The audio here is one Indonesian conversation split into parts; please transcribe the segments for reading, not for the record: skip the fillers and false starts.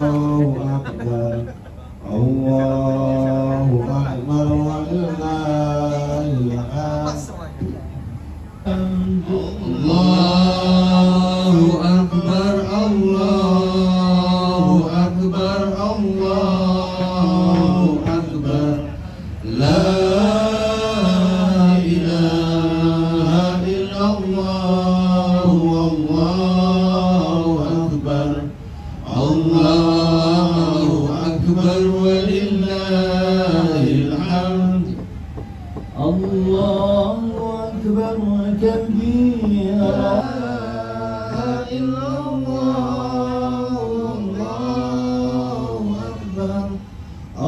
الله أكبر الله أكبر ولله الحمد الله أكبر الله أكبر الله أكبر لا إله إلا الله والله أكبر الله أكبر ولله الحمد الله أكبر كبيرا إلا الله الله أكبر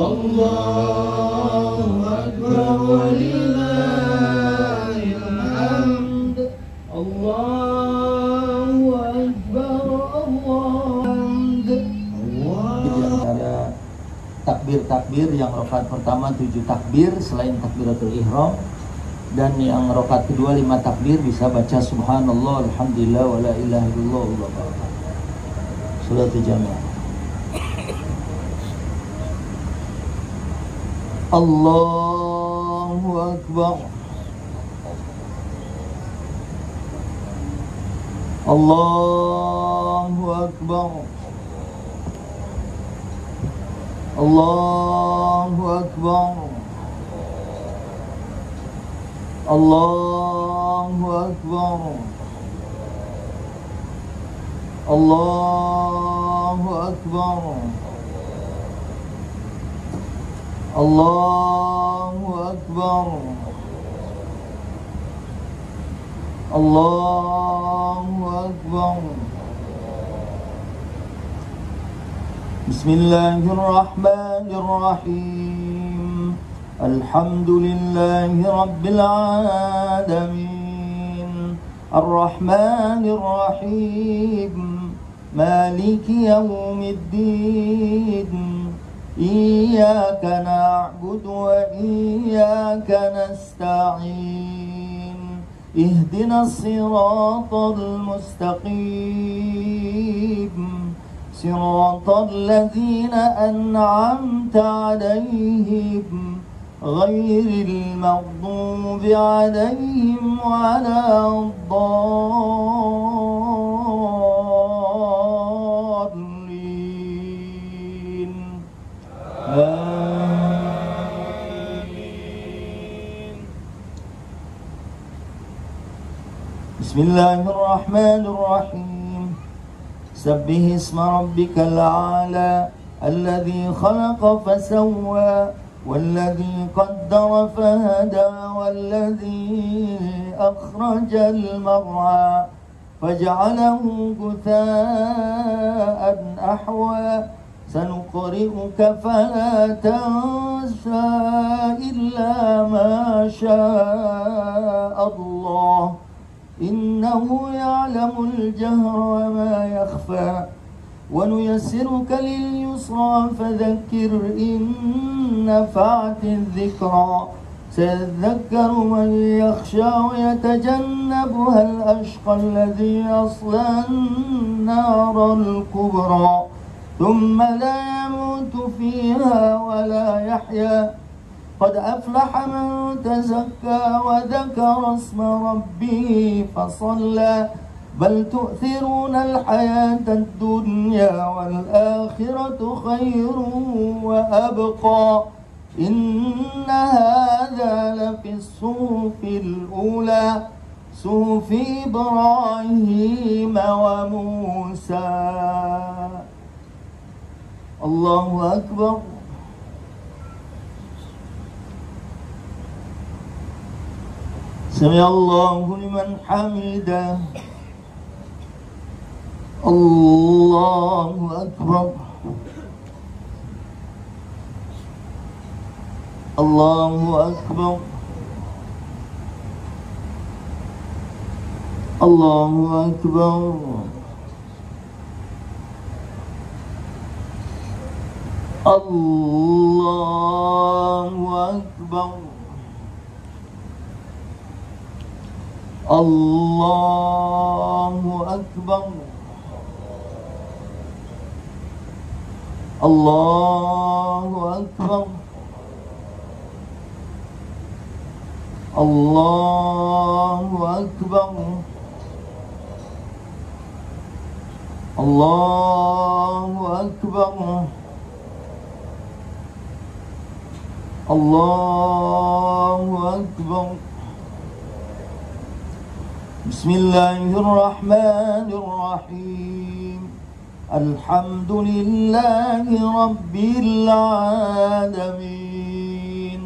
الله أكبر ولله الحمد الله أكبر Ada takbir-takbir yang rakaat pertama 7 takbir selain takbiratul ihram, dan yang rakaat kedua 5 takbir bisa baca subhanallah alhamdulillah wala ilaha illallah wallahu akbar. Suratul Jami'ah. Allahu akbar. Allahu akbar. Allahu akbar. Allahu akbar. Allahu akbar. Allahu akbar. Allahu akbar. Bismillahirrahmanirrahim. Alhamdulillahi rabbil alamin. Ar-Rahmanir Rahim. Maliki yaumiddin. Iyyaka na'budu wa iyyaka nasta'in. Ihdinas siratal mustaqim. صراط الذين أنعمت عليهم غير المغضوب عليهم ولا الضالين آمين. بسم الله الرحمن الرحيم. سبح اسم ربك الأعلى الذي خلق فسوى والذي قدر فهدى والذي أخرج المرعى فجعله غثاء أحوى سنقرئك فلا تنسى إلا ما شاء الله إنه يعلم الجهر وما يخفى ونيسرك لليسرى فذكر إن نفعت الذكرى سيذكر من يخشى ويتجنبها الأشقى الذي يصلى النار الكبرى ثم لا يموت فيها ولا يحيا قد أفلح من تزكى وذكر اسم ربه فصلى بل تؤثرون الحياة الدنيا والآخرة خير وأبقى إن هذا لفي الصحف الأولى صحف إبراهيم وموسى. الله أكبر. سمع الله لمن حمده. الله أكبر. الله أكبر. الله أكبر. الله أكبر. الله أكبر. Allahu Akbar. Allahu Akbar. Allahu Akbar. Allahu Akbar. Bismillahirrahmanirrahim. Alhamdulillahi Rabbil Alamin.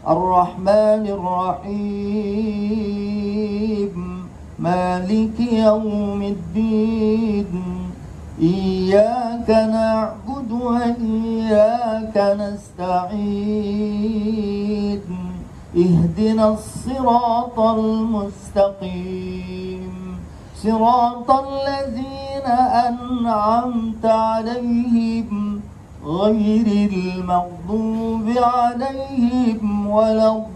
Ar-Rahmanir Rahim. Maliki Yawmiddin. Iyyaka na'budu wa iyyaka nasta'in. Ihdinas siratal mustaqim. Siratal ladzina an'amta 'alaihim ghairil maghdubi 'alaihim waladdallin.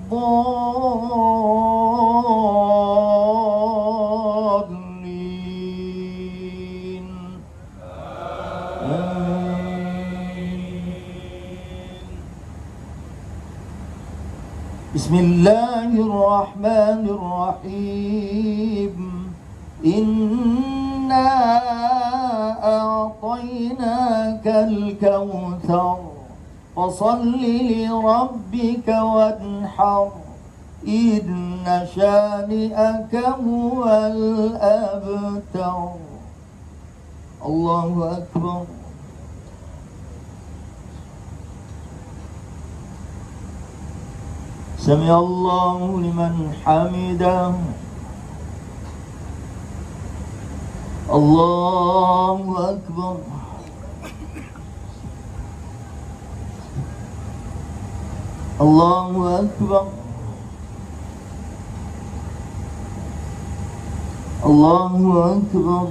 Bismillahirrahmanirrahim. Inna a'tainakal kautsar fasalli li rabbika wanhar. Inna shani'aka huwal abtar. Allahu Akbar. Sami Allahu liman hamidah. Allahu Akbar. Allahu Akbar. Allahu Akbar.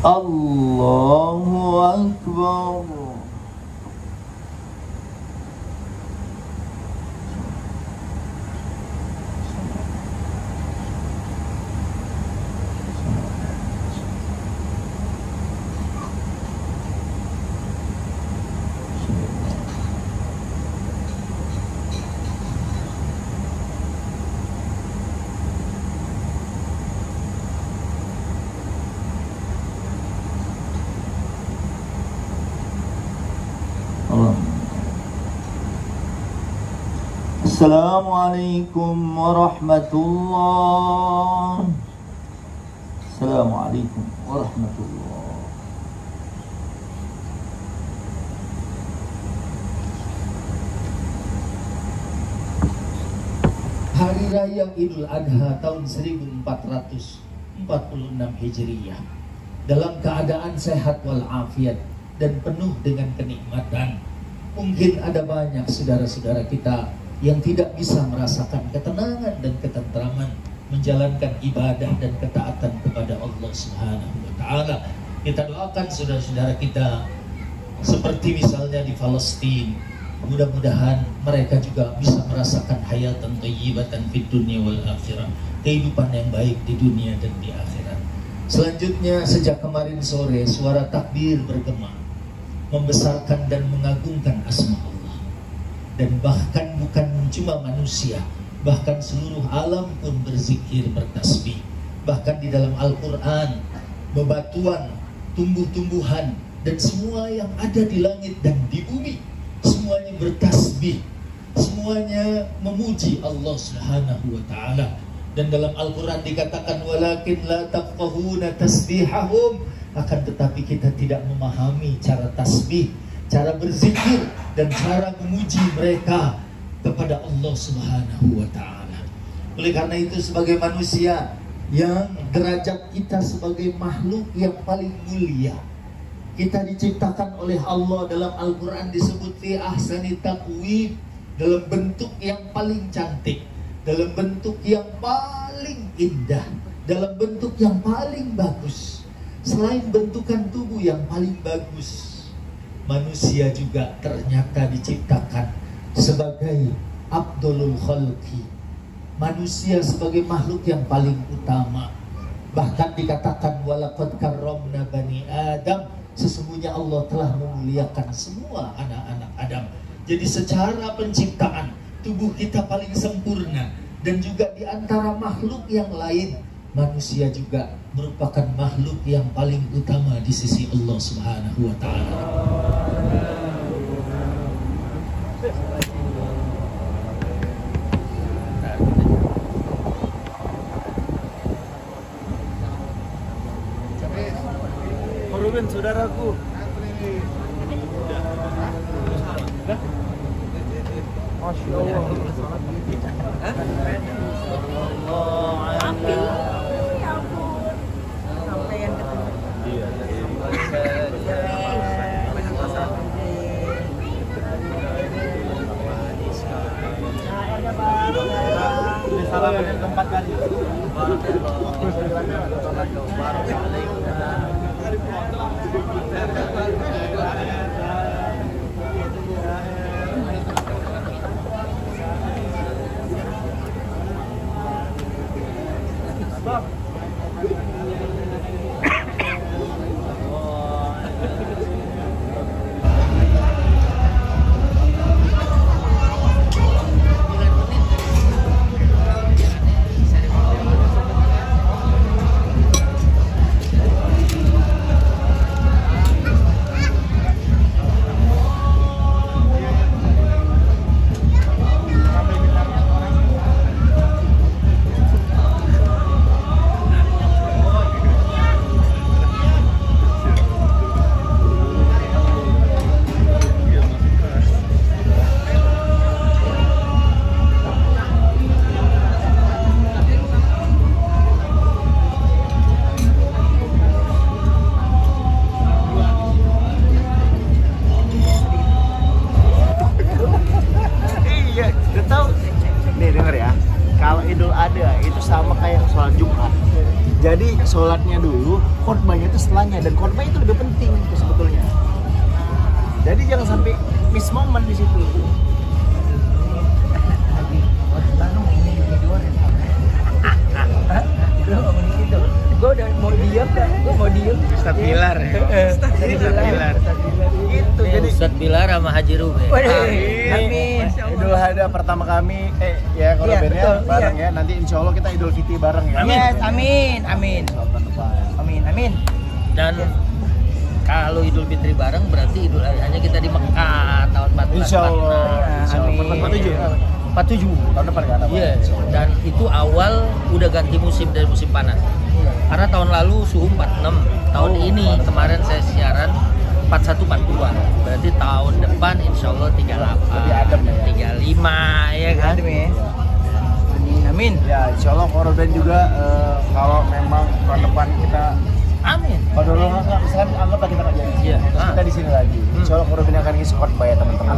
Allahu Akbar. Assalamualaikum warahmatullahi. Assalamualaikum warahmatullahi. Hari Raya Idul Adha tahun 1446 Hijriyah dalam keadaan sehat walafiat dan penuh dengan kenikmatan. Mungkin ada banyak saudara-saudara kita yang tidak bisa merasakan ketenangan dan ketentraman menjalankan ibadah dan ketaatan kepada Allah Subhanahu wa taala. Kita doakan saudara-saudara kita seperti misalnya di Palestina, mudah-mudahan mereka juga bisa merasakan hayatan thayyibatan fid dunya wal akhirah, kehidupan yang baik di dunia dan di akhirat. Selanjutnya, sejak kemarin sore suara takbir bergema membesarkan dan mengagungkan asma Allah. Dan bahkan bukan cuma manusia, bahkan seluruh alam pun berzikir, bertasbih. Bahkan di dalam Al-Quran, bebatuan, tumbuh-tumbuhan, dan semua yang ada di langit dan di bumi, semuanya bertasbih, semuanya memuji Allah Subhanahu wa ta'ala. Dan dalam Al-Quran dikatakan, walakin la tafqahuna tasbihahum, akan tetapi kita tidak memahami cara tasbih, cara berzikir, dan cara memuji mereka kepada Allah Subhanahu wa ta'ala. Oleh karena itu, sebagai manusia yang derajat kita sebagai makhluk yang paling mulia, kita diciptakan oleh Allah dalam Al-Quran disebut fi ahsani taqwim, dalam bentuk yang paling cantik, dalam bentuk yang paling indah, dalam bentuk yang paling bagus. Selain bentukan tubuh yang paling bagus, manusia juga ternyata diciptakan sebagai Abdulul Khalqi, manusia sebagai makhluk yang paling utama, Bahkan dikatakan walaqad karramna bani Adam, sesungguhnya Allah telah memuliakan semua anak-anak Adam. Jadi secara penciptaan tubuh kita paling sempurna, dan juga di antara makhluk yang lain manusia juga merupakan makhluk yang paling utama di sisi Allah Subhanahu wa taala. Ruben, saudaraku. Masya Allah. Api. Ya ampun. Sampai yang ketemu. Iya. Ini salam yang keempat kali. Jadi sholatnya dulu, khotbahnya itu setelahnya, dan khotbah itu lebih penting itu sebetulnya. Jadi jangan sampai miss momen di situ. Gue udah mau diem dah, gue mau diem. Ustadz Bilar ya. Ustadz Bilar. Gitu. Jadi Ustadz Bilar sama Haji Rube. Amin. Idul Adha pertama kami, ya kalau Iya, bandnya betul, bareng ya. Nanti insya Allah kita Idul Fitri bareng ya. Yes, amin, amin, amin, amin. Dan kalau Idul Fitri bareng berarti Idul Adhanya kita di Mekah tahun 1446. Insya Allah. Insya Allah. Amin. 47. Tahun depan kan? Iya. Dan itu awal udah ganti musim dari musim panas. Karena tahun lalu suhu 46. Tahun ini kemarin saya siaran 41 42. Berarti tahun depan insya Allah 38. Lebih adem ya. 35 ya kan? Adem ya. Amin, amin. Ya insya Allah korban juga kalau memang tahun depan kita Amin. kalau dulu misalkan anggaplah kita nggak jadi, Iya. terus kita di sini lagi. Insya Allah korban akan ngisi khotbah ya teman-teman.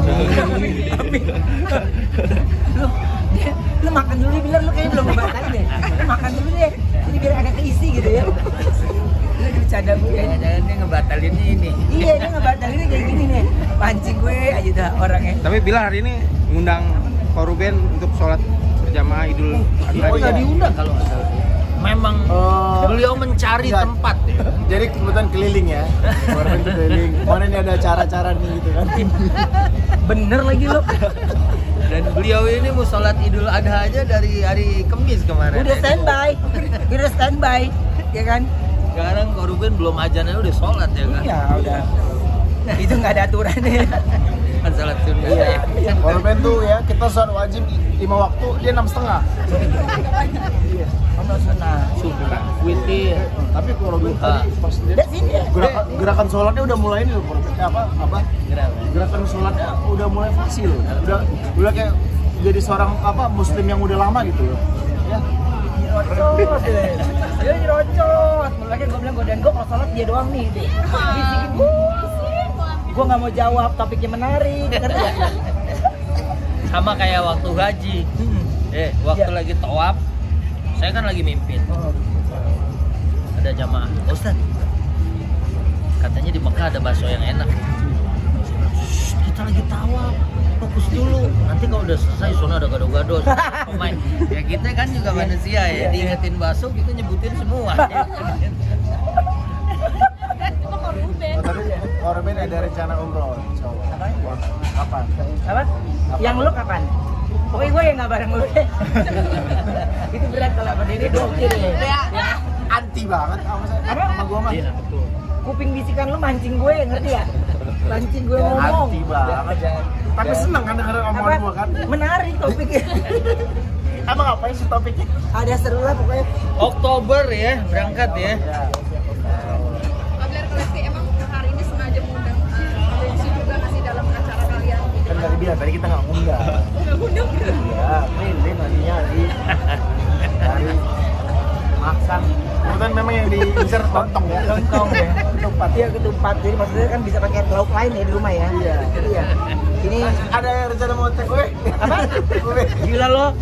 Lu makan dulu bilang lu kayaknya belum ngebatalin deh. Lu makan dulu deh. Jadi biar agak keisi gitu ya. Lu bercanda gue. Jangan-jangan dia ngebatalin ini. Iya, dia ngebatalinnya kayak gini nih. Pancing gue aja dah orangnya. Tapi Bilar hari ini ngundang Koruben untuk sholat berjamaah Idul Adha. Oh, nggak diundang kalau nggak salah. Memang beliau mencari Enggak. tempat ya. Jadi kebetulan keliling ya, korban keliling. Mana ini ada cara-cara nih gitu kan? Bener lagi lo. Dan beliau ini mau sholat Idul Adha aja dari hari Kamis kemarin. Udah standby. Udah standby. Ya kan? Sekarang Koruben belum ajannya udah sholat ya kan? Iya, udah. Itu nggak ada aturannya. Kan sholat sunnah. Iya. Korban tuh ya kita sholat wajib 5 waktu, dia 6,5. Iya. Ono sunnah. Sunnah, witir. Tapi korban Ah. tadi pas dia Udah sini ya. gerakan sholatnya udah mulai ini loh, korban. Apa? Kenapa? Gerakan sholatnya udah mulai fasih loh. Udah kayak jadi seorang muslim yang udah lama gitu loh. Ya. Rocos deh. Dia rocos. Lagi gue bilang godain gue kalau sholat dia doang nih. Bisikin gue nggak mau jawab, topiknya menarik. Sama kayak waktu haji. Waktu Iya. lagi tawaf, saya kan lagi mimpin. Ada jamaah, Ustaz, katanya di Mekah ada bakso yang enak. Shh, kita lagi tawaf, fokus dulu. Nanti kalau udah selesai sono ada gado-gado pemain. Ya kita kan juga manusia ya, diingetin bakso kita nyebutin semua. Korben ada rencana umroh. Kapan? Apa? Yang lu kapan? Pokoknya gue yang nggak bareng lu deh. Itu berat kalau berdiri gokil ya. Anti banget sama gua mah. Iya, betul. Kuping bisikan lu mancing gue, ngerti ya? Mancing gue ngomong. Anti banget. Tapi seneng kan denger omongan gua kan. Menarik topiknya. Emang ngapain sih topiknya? Ada seru lah pokoknya. Oktober ya berangkat ya. Abler Kolektif emang hari ini sengaja mengundang atensi juga ngasih dalam acara kalian. Kan tadi bilang tadi kita nggak ngundang. Nggak undang gitu. Iya, ini nantinya dari makan. Kemudian memang yang diincer lontong ya. Lontong ya. Ketupat. Iya ketupat. Jadi maksudnya kan bisa pakai lauk lain ya di rumah ya. Iya. Iya. Ini Ada yang rencana mau take away? apa? Take away. Gila lo.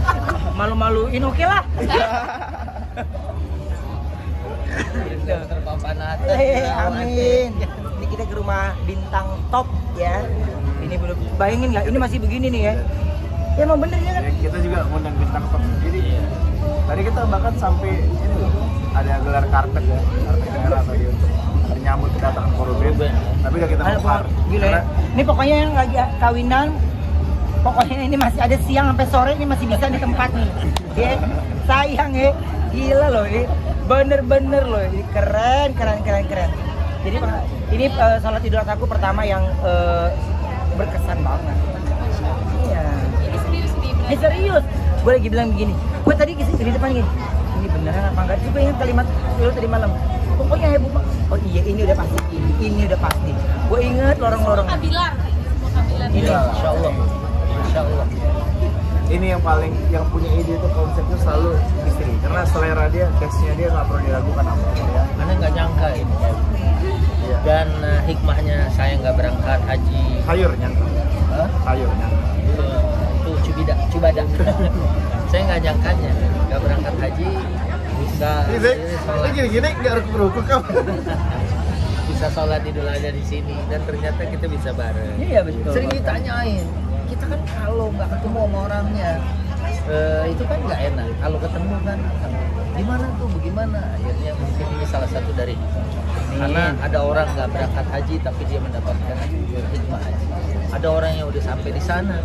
Malu-maluin oke lah. Terpapan atas. Amin. Ini kita ke rumah bintang top ya. Ini belum bayangin nggak? Ini masih begini nih ya. Ya emang bener ya kan? Ya, kita juga ngundang bintang top sendiri. Tadi kita bahkan sampai ini loh, ada gelar karpet ya, karpet merah tadi untuk menyambut kedatangan Korben. Tapi udah kita bongkar. Gila ya. Ini pokoknya yang lagi kawinan, pokoknya ini masih ada siang sampai sore ini masih bisa di tempat nih. Ya, sayang ya. Gila loh ini. Bener-bener loh, ini keren. Jadi ini sholat idul adha aku pertama yang berkesan banget. Iya. Ini serius nih. Ini serius. Gue lagi bilang begini. Gue tadi di depan gini. Ini beneran apa enggak? Juga ingat kalimat lu tadi malam. Pokoknya heboh banget. Oh iya, ini udah pasti. Ini udah pasti. Gue inget lorong-lorong. Kabilar. Ini Insya Allah. Ini yang paling yang punya ide itu konsepnya selalu istri, karena selera dia, taste-nya dia nggak perlu diragukan apa ya. Karena nggak nyangka ini. Iya. Dan hikmahnya saya nggak berangkat haji. Sayur nyangka. Hah? Sayur nyangka. Itu cubada. Saya nggak nyangkanya nggak berangkat haji bisa sholat, Gini nggak rukuk kamu. bisa sholat idul adha di sini dan ternyata kita bisa bareng. Iya betul. Sering ditanyain, kita kan kalau nggak ketemu sama orangnya itu kan nggak enak. Kalau ketemu kan gimana tuh, bagaimana? Akhirnya mungkin ini salah satu dari karena ada orang nggak berangkat haji tapi dia mendapatkan hikmah haji. Ada orang yang udah sampai di sana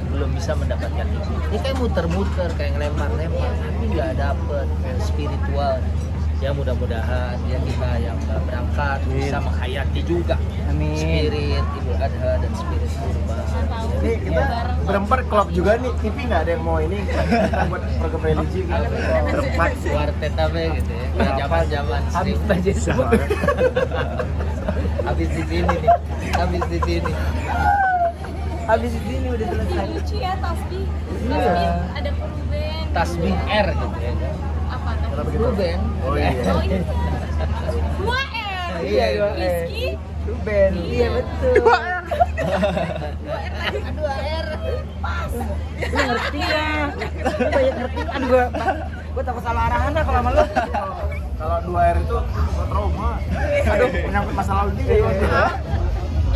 belum bisa mendapatkan hikmah. Dia kayak muter-muter, kayak ngelempar-lempar, tapi nggak dapet spiritual. Ya mudah-mudahan ya kita yang nggak berangkat bisa menghayati juga Amin. spirit Idul Adha dan spirit kurban. Ini kita berempat klub juga nih. TV nggak ada yang mau ini kita buat program religi gitu. Berempat sih. Wartet apa gitu ya, kayak zaman-zaman stream aja habis di sini nih, habis di sini. Habis ini udah selesai. Lucu ya tasbih. Iya. Tasbih ada Ruben. Tasbih R gitu ya. Apa tasbih? Ruben. Oh iya. Oh ini. 2R. Iya, 2R. Rizky. Ruben. Iya betul. 2R. Pas. Lu ngerti ya. Lu banyak ngertian gue takut salah arahan lah kalau sama lu. Kalau 2R itu trauma. Aduh, menyangkut masa lalu dia.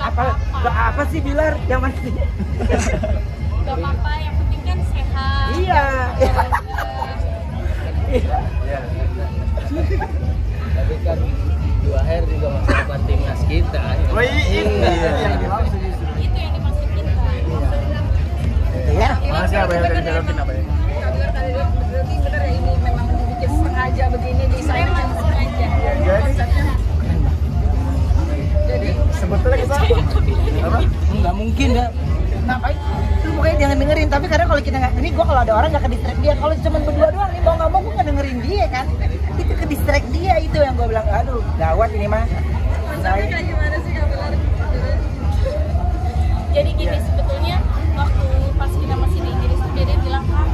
Gak apa sih Bilar yang pasti. Gak apa-apa, yang penting kan sehat. Iya. Iya. Tapi kan 2R juga masih depan timnas kita. Oh iya, yang dimaksud justru. Itu yang dimaksud kita. Ya. Makasih apa yang tadi jelasin apa ya? Kabar tadi berarti bener ya ini memang dibikin sengaja begini desainnya memang sengaja. Jadi Sebetulnya kita apa? Nggak mungkin ya. Ngapain? Lu pokoknya jangan dengerin. Tapi kadang kalau kita nggak, ini gue kalau ada orang nggak ke distract dia. Kalau cuma berdua doang nih mau nggak mau gue nggak dengerin dia kan. Itu ke distract dia itu yang gue bilang. Aduh, gawat ini mah. konsepnya kayak gimana sih Kabilar? Jadi gini sebetulnya waktu pas kita masih di Inggris dia bilang kan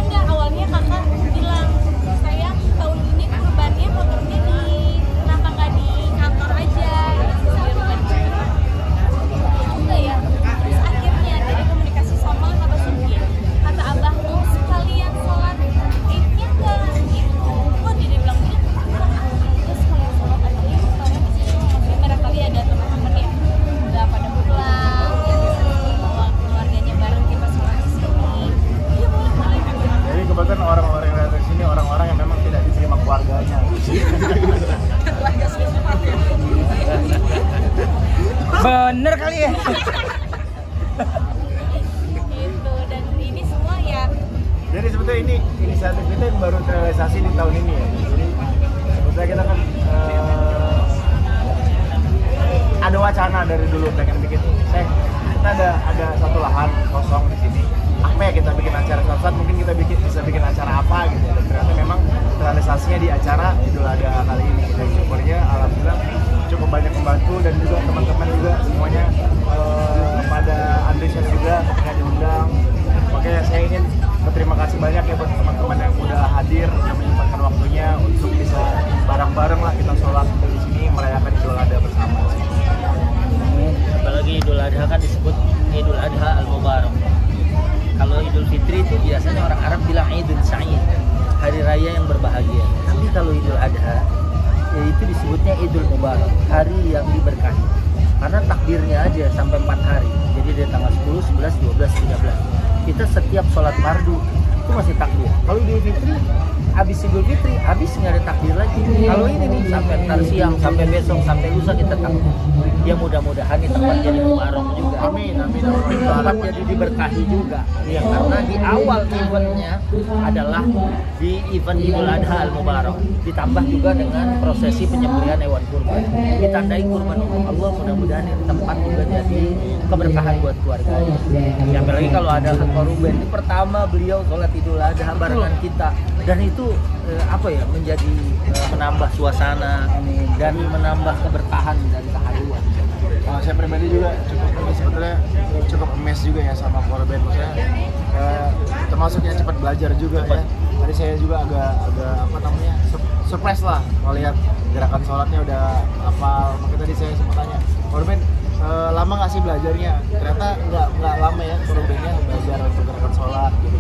enggak, awalnya kakak bilang saya tahun ini kurbannya motornya di kenapa nggak di kantor aja di rumah juga ya. Terus akhirnya dari komunikasi sama kata Suki, kata abah mau sekalian sholat idnya nggak gitu. Kok dia bilang gitu? Terus kalau sholat aja kalian di sini maksudnya barangkali ada teman-teman yang udah pada pulang ya bisa bawa Bener kali ya. Gitu, dan ini semua ya Jadi sebetulnya ini inisiatif kita yang baru terrealisasi di tahun ini ya. Jadi sebetulnya kita kan ada wacana dari dulu pengen bikin. Kita ada satu lahan kosong di sini. Apa ya kita bikin acara suatu saat mungkin kita bisa bikin acara apa gitu. Dan ternyata memang realisasinya di acara Idul Adha kali ini. Dan syukurnya alhamdulillah cukup banyak membantu dan juga teman-teman juga semuanya pada antusias juga ketika diundang. Makanya saya ingin berterima kasih banyak ya buat teman-teman yang udah hadir, yang menyempatkan waktunya untuk bisa bareng-bareng lah kita sholat di sini merayakan Idul Adha bersama. Apalagi Idul Adha kan disebut Idul Adha Al-Mubarak. Kalau Idul Fitri itu biasanya orang Arab bilang Idul Sa'id, hari raya yang berbahagia. Tapi kalau Idul Adha ya itu disebutnya Idul Mubarak, hari yang diberkahi. Karena takbirnya aja sampai 4 hari. Jadi dari tanggal 10, 11, 12, 13. Kita setiap sholat fardu itu masih takbir. Kalau Idul Fitri, habis Idul Fitri, habis nggak ada takbir lagi. Kalau ini nih sampai ntar siang, sampai besok, sampai lusa kita takbir. Ya mudah-mudahan ini tempat jadi mubarak juga. Amin, amin. Tempat jadi diberkahi juga. Ya karena di awal eventnya adalah di event Idul Adha Al-Mubarak. Ditambah juga dengan prosesi penyembelihan hewan kurban. Ditandai kurban untuk Allah, mudah-mudahan ini tempat juga jadi keberkahan buat keluarga. Ya apalagi kalau ada ketua Ruben, ini pertama beliau sholat Idul Adha barengan kita. Dan itu menjadi menambah suasana dan menambah keberkahan dan keharuan. Saya pribadi juga cukup amazed juga ya sama korban, maksudnya termasuknya cepat belajar juga ya. Tadi saya juga agak surprise lah melihat gerakan sholatnya udah hafal. Makanya tadi saya sempat tanya korban lama nggak sih belajarnya? Ternyata nggak lama ya korbannya belajar untuk gerakan sholat gitu.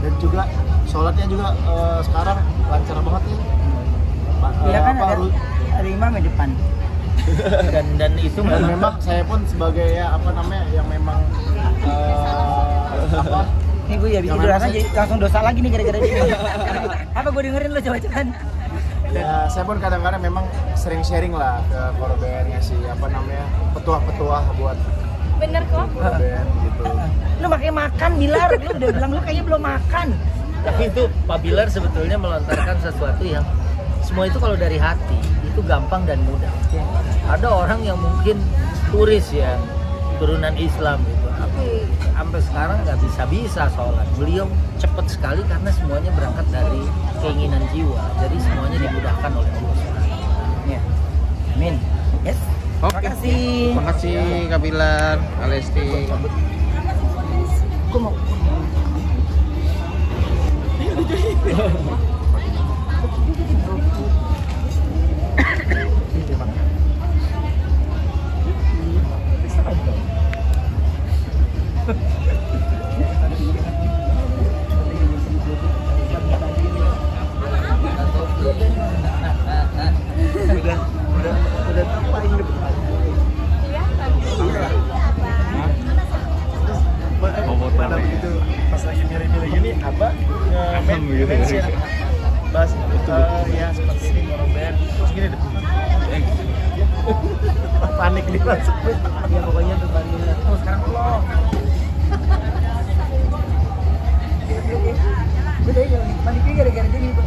Dan juga sholatnya juga sekarang lancar banget ya. Iya kan ada imam di depan. dan itu memang saya pun sebagai yang memang Ini gue ya bikin dosa aja langsung dosa lagi nih gara-gara dia. Apa gue dengerin lo coba-coba. Ya, saya pun kadang-kadang memang sering sharing lah ke korban, ngasih petuah-petuah buat bener kok. korban gitu. Lu makanya makan Bilar, lu udah bilang lu kayaknya belum makan. Tapi itu Pak Bilar sebetulnya melontarkan sesuatu yang semua itu kalau dari hati itu gampang dan mudah. Ada orang yang mungkin turis ya, turunan Islam gitu, tapi sampai sekarang nggak bisa sholat. Beliau cepat sekali karena semuanya berangkat dari keinginan jiwa. Jadi semuanya dimudahkan oleh Allah. Ya. Amin. Yes. Oke. Terima kasih Kak Bilar, Alesti. Gue mau. Udah paling depan. Iya, tapi Pada begitu pas lagi milih-milih gini apa mention bahas ya seperti ini korban terus gini deh panik nih langsung Ya pokoknya tuh Bang Bilar. Oh sekarang lo. Gue tadi jalan paniknya gara-gara dia gitu.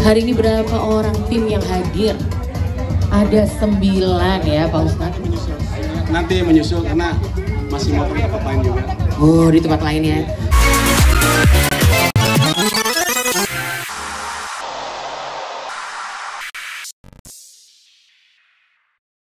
Hari ini berapa orang tim yang hadir? Ada 9 ya Pak Ustadz. Nanti menyusul karena masih mau pergi tempat lain juga. Oh di tempat lain ya.